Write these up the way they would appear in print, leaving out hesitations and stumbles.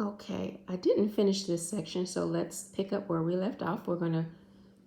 Okay, I didn't finish this section, so let's pick up where we left off. We're going to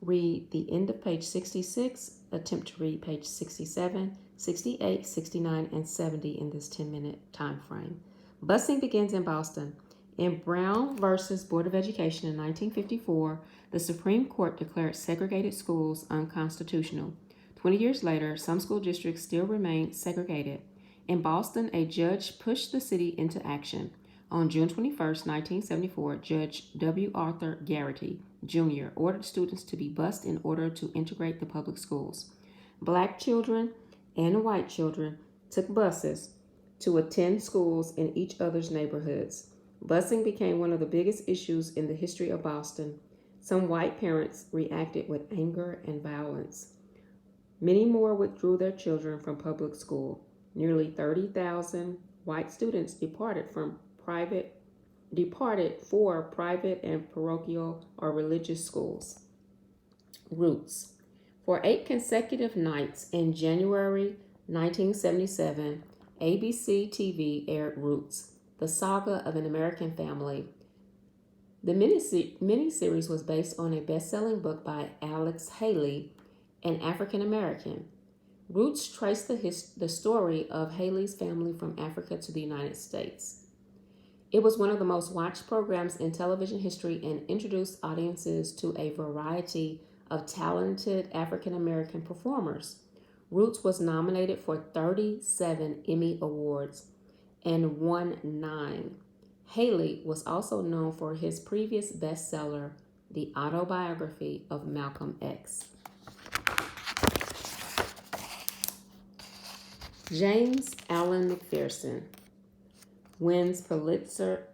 read the end of page 66, attempt to read page 67, 68, 69, and 70 in this 10-minute time frame. Busing begins in Boston. In Brown versus Board of Education in 1954, the Supreme Court declared segregated schools unconstitutional. 20 years later, some school districts still remain segregated. In Boston, a judge pushed the city into action. On June 21, 1974, Judge W. Arthur Garrity, Jr. ordered students to be bused in order to integrate the public schools. Black children and white children took buses to attend schools in each other's neighborhoods. Busing became one of the biggest issues in the history of Boston. Some white parents reacted with anger and violence. Many more withdrew their children from public school. Nearly 30,000 white students departed for private and parochial or religious schools. Roots. For 8 consecutive nights in January 1977, ABC TV aired Roots, the saga of an American family. The miniseries was based on a best-selling book by Alex Haley, an African American. Roots traced the story of Haley's family from Africa to the United States. It was one of the most watched programs in television history and introduced audiences to a variety of talented African American performers. Roots was nominated for 37 Emmy Awards and won 9. Haley was also known for his previous bestseller, The Autobiography of Malcolm X. James Allen Mcpherson wins Pulitzer.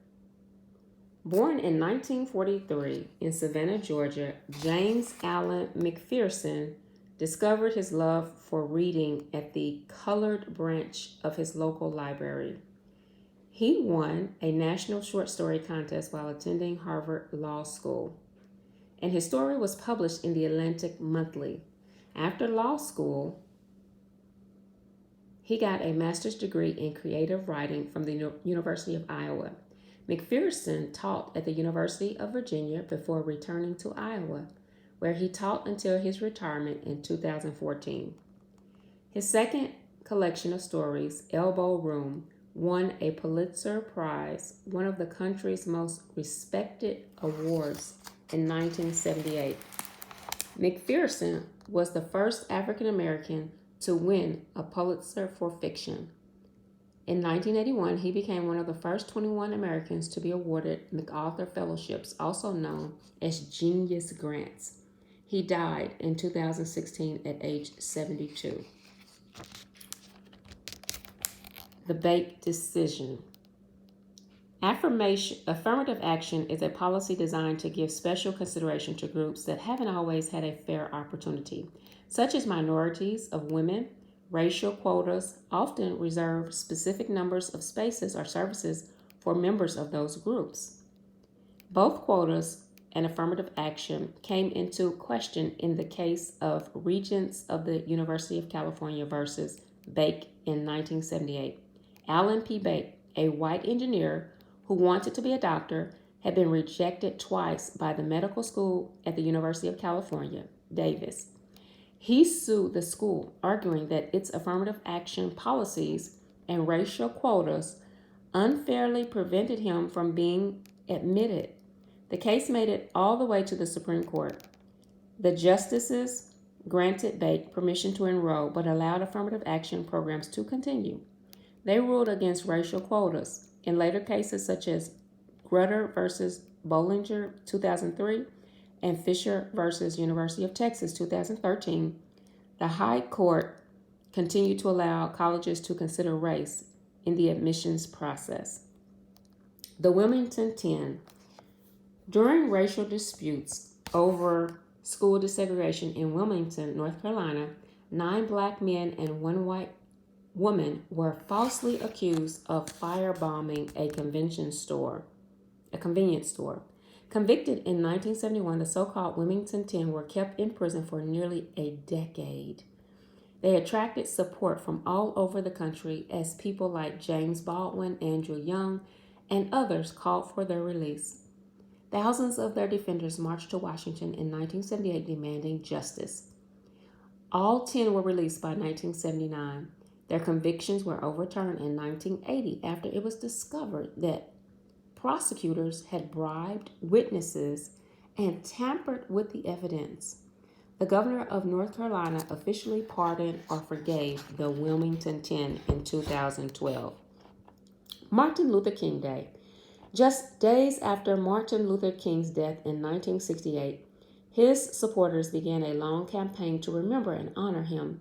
Born in 1943 in Savannah, Georgia, James Allen Mcpherson discovered his love for reading at the colored branch of his local library. He won a national short story contest while attending Harvard Law School, and his story was published in the Atlantic Monthly. After law school, he got a master's degree in creative writing from the University of Iowa. Mcpherson taught at the University of Virginia before returning to Iowa, where he taught until his retirement in 2014. His second collection of stories, Elbow Room, won a Pulitzer Prize, one of the country's most respected awards, in 1978. Mcpherson was the first African American to win a Pulitzer for fiction. In 1981, he became one of the first 21 Americans to be awarded MacArthur Fellowships, also known as Genius Grants. He died in 2016 at age 72. The Bake Decision. Affirmative action is a policy designed to give special consideration to groups that haven't always had a fair opportunity, such as minorities of women. Racial quotas often reserve specific numbers of spaces or services for members of those groups. Both quotas and affirmative action came into question in the case of Regents of the University of California versus Bake in 1978. Alan P. Bake, a white engineer who wanted to be a doctor, had been rejected twice by the medical school at the University of California, Davis. He sued the school, arguing that its affirmative action policies and racial quotas unfairly prevented him from being admitted. The case made it all the way to the Supreme Court. The justices granted Bake permission to enroll, but allowed affirmative action programs to continue. They ruled against racial quotas. In later cases such as Grutter versus Bollinger, 2003, and Fisher versus University of Texas, 2013, the High Court continued to allow colleges to consider race in the admissions process. The Wilmington 10. During racial disputes over school desegregation in Wilmington, North Carolina, 9 black men and 1 white woman were falsely accused of firebombing a convenience store. Convicted in 1971, the so-called Wilmington 10 were kept in prison for nearly a decade. They attracted support from all over the country as people like James Baldwin, Andrew Young, and others called for their release. Thousands of their defenders marched to Washington in 1978 demanding justice. All 10 were released by 1979. Their convictions were overturned in 1980 after it was discovered that prosecutors had bribed witnesses and tampered with the evidence. The governor of North Carolina officially pardoned or forgave the Wilmington 10 in 2012. Martin Luther King Day. Just days after Martin Luther King's death in 1968, his supporters began a long campaign to remember and honor him.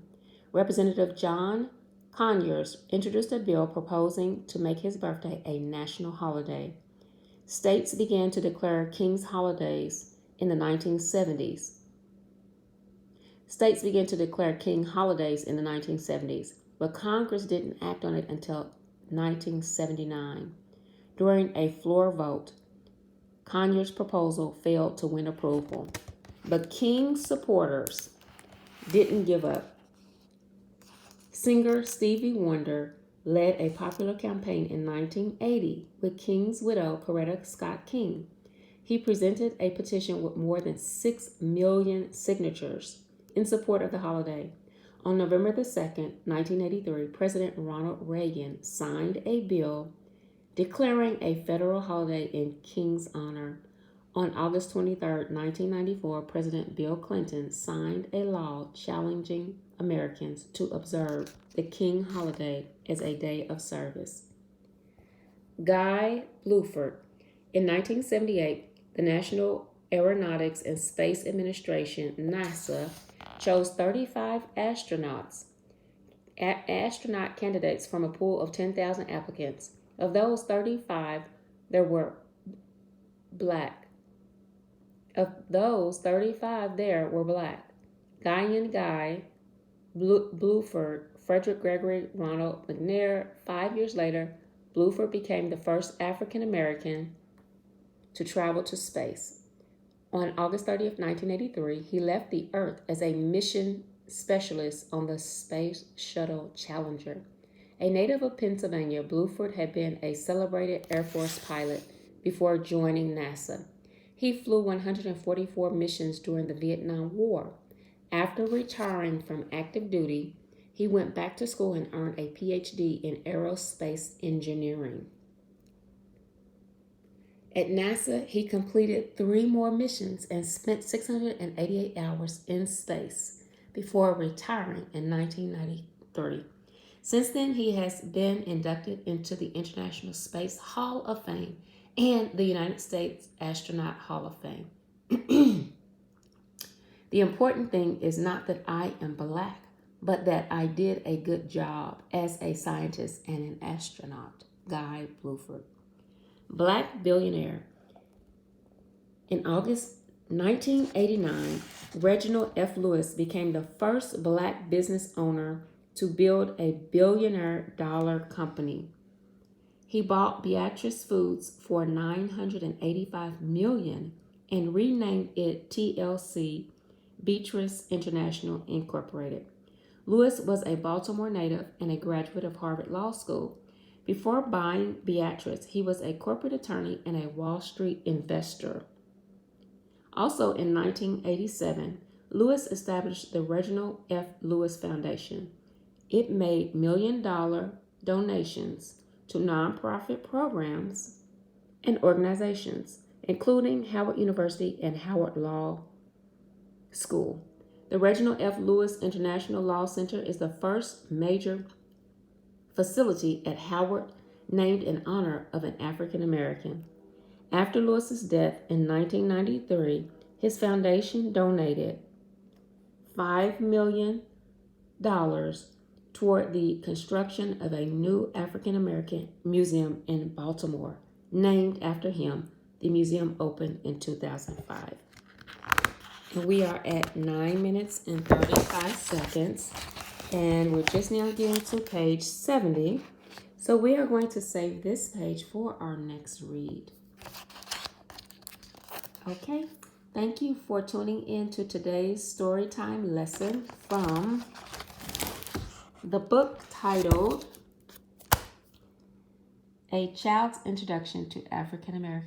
Representative John Conyers introduced a bill proposing to make his birthday a national holiday. States began to declare King's holidays in the 1970s. States began to declare King holidays in the 1970s, but Congress didn't act on it until 1979. During a floor vote, Conyers' proposal failed to win approval. But King's supporters didn't give up. Singer Stevie Wonder led a popular campaign in 1980 with King's widow, Coretta Scott King. He presented a petition with more than 6 million signatures in support of the holiday. On November the 2nd, 1983, President Ronald Reagan signed a bill declaring a federal holiday in King's honor. On August 23, 1994, President Bill Clinton signed a law challenging Americans to observe the King holiday as a day of service. Guy Bluford. In 1978, the National Aeronautics and Space Administration, NASA, chose 35 astronaut candidates from a pool of 10,000 applicants. Of those 35, there were black. Guy and Guy, Bluford, Frederick Gregory, Ronald, McNair. 5 years later, Bluford became the first African American to travel to space. On August 30th, 1983, he left the Earth as a mission specialist on the Space Shuttle Challenger. A native of Pennsylvania, Bluford had been a celebrated Air Force pilot before joining NASA. He flew 144 missions during the Vietnam War. After retiring from active duty, he went back to school and earned a PhD in aerospace engineering. At NASA, he completed 3 more missions and spent 688 hours in space before retiring in 1993. Since then, he has been inducted into the International Space Hall of Fame and the United States Astronaut Hall of Fame. The important thing is not that I am black, but that I did a good job as a scientist and an astronaut. Guy Bluford. Black billionaire. In August 1989, Reginald F. Lewis became the first black business owner to build a billion-dollar company. He bought Beatrice Foods for $985 million and renamed it TLC, Beatrice International Incorporated. Lewis was a Baltimore native and a graduate of Harvard Law School. Before buying Beatrice, he was a corporate attorney and a Wall Street investor. Also in 1987, Lewis established the Reginald F. Lewis Foundation. It made $1 million donations to nonprofit programs and organizations, including Howard University and Howard Law School. The Reginald F. Lewis International Law Center is the first major facility at Howard named in honor of an African American. After Lewis's death in 1993, his foundation donated $5 million toward the construction of a new African American museum in Baltimore, named after him. The museum opened in 2005. And we are at 9 minutes and 35 seconds, and we're just now getting to page 70. So we are going to save this page for our next read. Okay, thank you for tuning in to today's storytime lesson from the book titled A Child's Introduction to African American